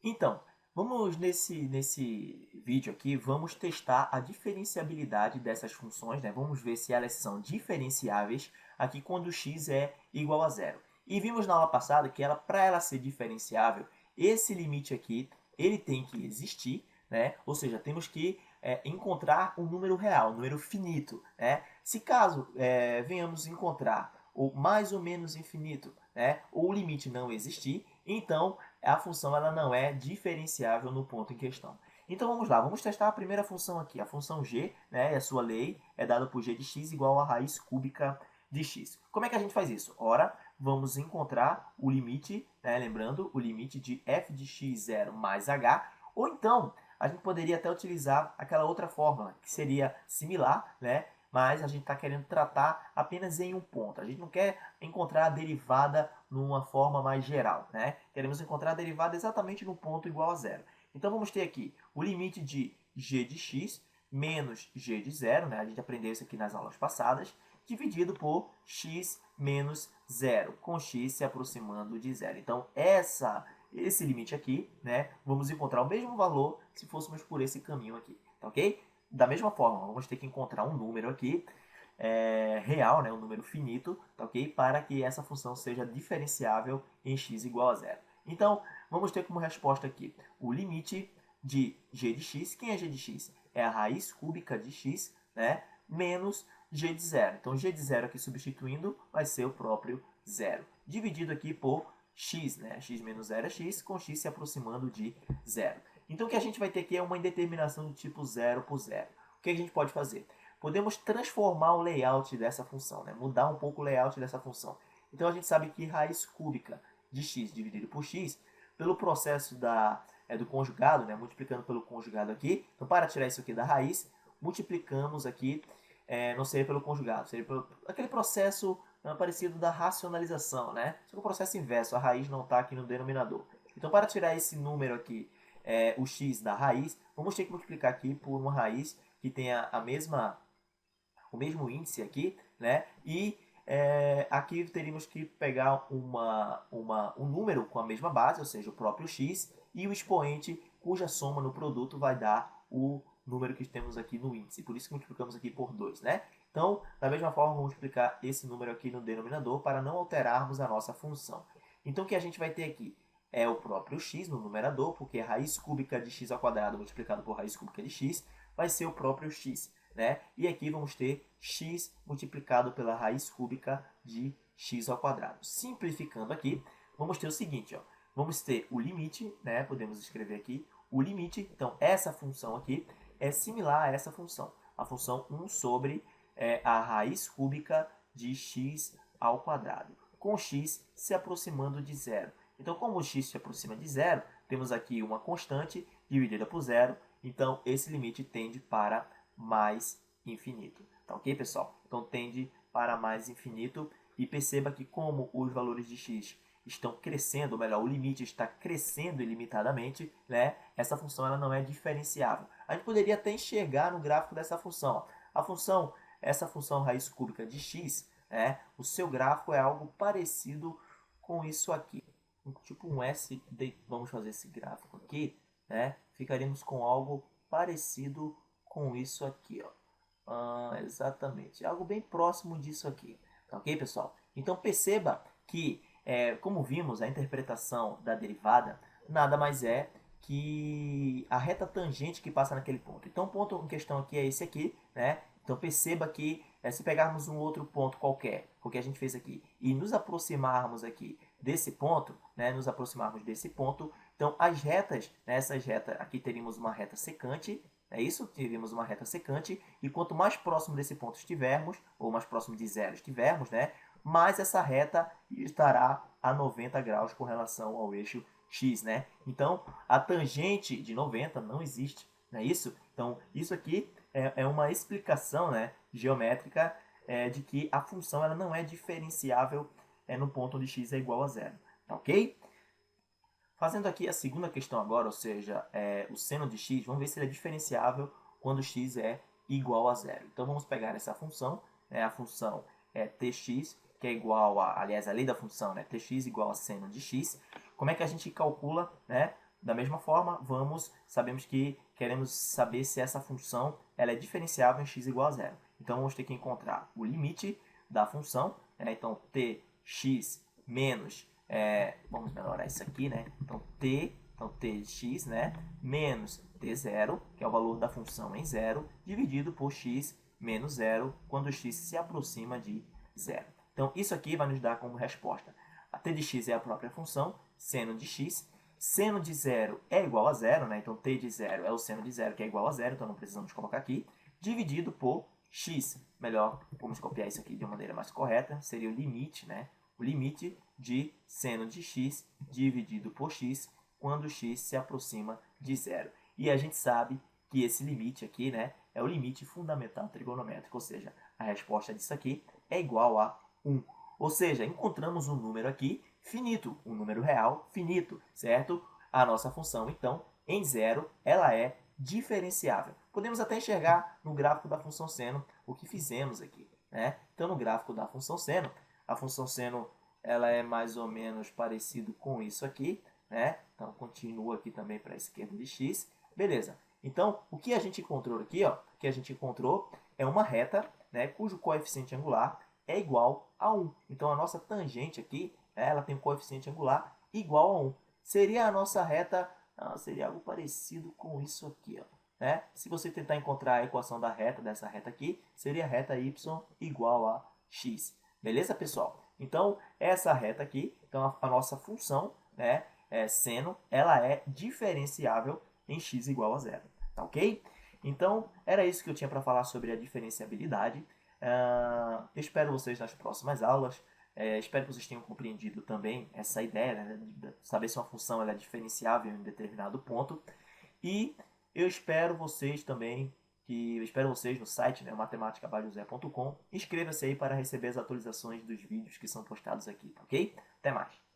Então, vamos nesse vídeo aqui, vamos testar a diferenciabilidade dessas funções, né? Vamos ver se elas são diferenciáveis aqui quando x é igual a zero. E vimos na aula passada que para ela ser diferenciável, esse limite aqui, ele tem que existir, né? Ou seja, temos que encontrar um número real, um número finito, né? Se caso venhamos encontrar o mais ou menos infinito, né? Ou o limite não existir, então a função ela não é diferenciável no ponto em questão. Então vamos lá, vamos testar a primeira função aqui. A função g, né, a sua lei, é dada por g de x igual a raiz cúbica de x. Como é que a gente faz isso? Ora, vamos encontrar o limite, né, lembrando, o limite de f de x0 mais h, ou então a gente poderia até utilizar aquela outra fórmula, que seria similar, né, mas a gente está querendo tratar apenas em um ponto. A gente não quer encontrar a derivada numa forma mais geral, né? Queremos encontrar a derivada exatamente no ponto igual a zero. Então vamos ter aqui o limite de g de x menos g de zero, né? A gente aprendeu isso aqui nas aulas passadas, dividido por x menos zero, com x se aproximando de zero. Então esse limite aqui, né? Vamos encontrar o mesmo valor se fôssemos por esse caminho aqui, tá ok? Da mesma forma, vamos ter que encontrar um número aqui real, né, um número finito, tá ok? Para que essa função seja diferenciável em x igual a zero. Então, vamos ter como resposta aqui o limite de g de x. Quem é g de x? É a raiz cúbica de x, né, menos g de zero. Então, g de zero aqui substituindo vai ser o próprio zero. Dividido aqui por x, né? X menos zero é x, com x se aproximando de zero. Então, o que a gente vai ter aqui é uma indeterminação do tipo zero por zero. O que a gente pode fazer? Podemos transformar o layout dessa função, né? Mudar um pouco o layout dessa função. Então, a gente sabe que raiz cúbica de x dividido por x, pelo processo do conjugado, né? Multiplicando pelo conjugado aqui. Então, para tirar isso aqui da raiz, multiplicamos aqui, não seria pelo conjugado, seria pelo aquele processo parecido da racionalização, né? Só que o processo inverso, a raiz não está aqui no denominador. Então, para tirar esse número aqui, o x da raiz, vamos ter que multiplicar aqui por uma raiz que tenha o mesmo índice aqui, né? E aqui teríamos que pegar um número com a mesma base, ou seja, o próprio x, e o expoente cuja soma no produto vai dar o número que temos aqui no índice. Por isso que multiplicamos aqui por 2, né? Então, da mesma forma, vamos multiplicar esse número aqui no denominador para não alterarmos a nossa função. Então, o que a gente vai ter aqui é o próprio x no numerador, porque a raiz cúbica de x ao quadrado multiplicado por raiz cúbica de x vai ser o próprio x, né? E aqui vamos ter x multiplicado pela raiz cúbica de x ao quadrado. Simplificando aqui, vamos ter o seguinte, ó. Vamos ter o limite, né? Podemos escrever aqui o limite. Então, essa função aqui é similar a essa função. A função 1 sobre a raiz cúbica de x ao quadrado, com x se aproximando de zero. Então, como o x se aproxima de zero, temos aqui uma constante dividida por zero. Então, esse limite tende para mais infinito. Tá ok, pessoal? Então, tende para mais infinito. E perceba que como os valores de x estão crescendo, ou melhor, o limite está crescendo ilimitadamente, né? Essa função ela não é diferenciável. A gente poderia até enxergar no gráfico dessa função. Essa função raiz cúbica de x, o seu gráfico é algo parecido com isso aqui. Tipo um S, vamos fazer esse gráfico aqui, né? Ficaríamos com algo parecido com isso aqui, ó. Exatamente, algo bem próximo disso aqui, tá ok, pessoal? Então perceba que, como vimos, a interpretação da derivada nada mais é que a reta tangente que passa naquele ponto. Então o ponto em questão aqui é esse aqui, né? Então perceba que se pegarmos um outro ponto qualquer, o que a gente fez aqui, e nos aproximarmos aqui desse ponto, né? Nos aproximarmos desse ponto, então as retas, né, essas retas, aqui teríamos uma reta secante, é isso? Teríamos uma reta secante, e quanto mais próximo desse ponto estivermos, ou mais próximo de zero estivermos, né, mais essa reta estará a 90 graus com relação ao eixo x, né? Então, a tangente de 90 não existe, não é isso? Então, isso aqui é uma explicação, né, geométrica de que a função ela não é diferenciável no ponto onde x é igual a zero, tá ok? Fazendo aqui a segunda questão agora, ou seja, o seno de x, vamos ver se ele é diferenciável quando x é igual a zero. Então vamos pegar essa função, né, a função tx, que é igual a, aliás, a lei da função, né, tx igual a seno de x. Como é que a gente calcula, né, Da mesma forma, sabemos que queremos saber se essa função ela é diferenciável em x igual a zero. Então, vamos ter que encontrar o limite da função, né? Então, tx menos, vamos melhorar isso aqui, né? Então, tx, né? Menos t0, que é o valor da função em zero, dividido por x menos zero, quando x se aproxima de zero. Então, isso aqui vai nos dar como resposta. A t de x é a própria função, seno de x. Seno de zero é igual a zero, né? Então, t de zero é o seno de zero, que é igual a zero, então não precisamos colocar aqui. Dividido por x. Melhor, vamos copiar isso aqui de uma maneira mais correta. Seria o limite, né? O limite de seno de x dividido por x, quando x se aproxima de zero. E a gente sabe que esse limite aqui, né, é o limite fundamental trigonométrico, ou seja, a resposta disso aqui é igual a 1. Ou seja, encontramos um número aqui finito, um número real finito, certo? A nossa função, então, em zero, ela é diferenciável. Podemos até enxergar no gráfico da função seno o que fizemos aqui, né? Então, no gráfico da função seno, a função seno ela é mais ou menos parecido com isso aqui, né? Então, continua aqui também para a esquerda de x. Beleza. Então, o que a gente encontrou aqui, ó, o que a gente encontrou é uma reta, né, cujo coeficiente angular é igual a 1. Então, a nossa tangente aqui, ela tem um coeficiente angular igual a 1. Seria a nossa reta, seria algo parecido com isso aqui, ó, né? Se você tentar encontrar a equação da reta, dessa reta aqui, seria a reta y igual a x. Beleza, pessoal? Então, essa reta aqui, então a nossa função, né, seno, ela é diferenciável em x igual a zero. Tá ok? Então, era isso que eu tinha para falar sobre a diferenciabilidade. Espero vocês nas próximas aulas. Espero que vocês tenham compreendido também essa ideia, né, de saber se uma função ela é diferenciável em um determinado ponto. E eu espero vocês também, eu espero vocês no site, né, matematicabyjosé.com. Inscreva-se aí para receber as atualizações dos vídeos que são postados aqui, ok? Até mais!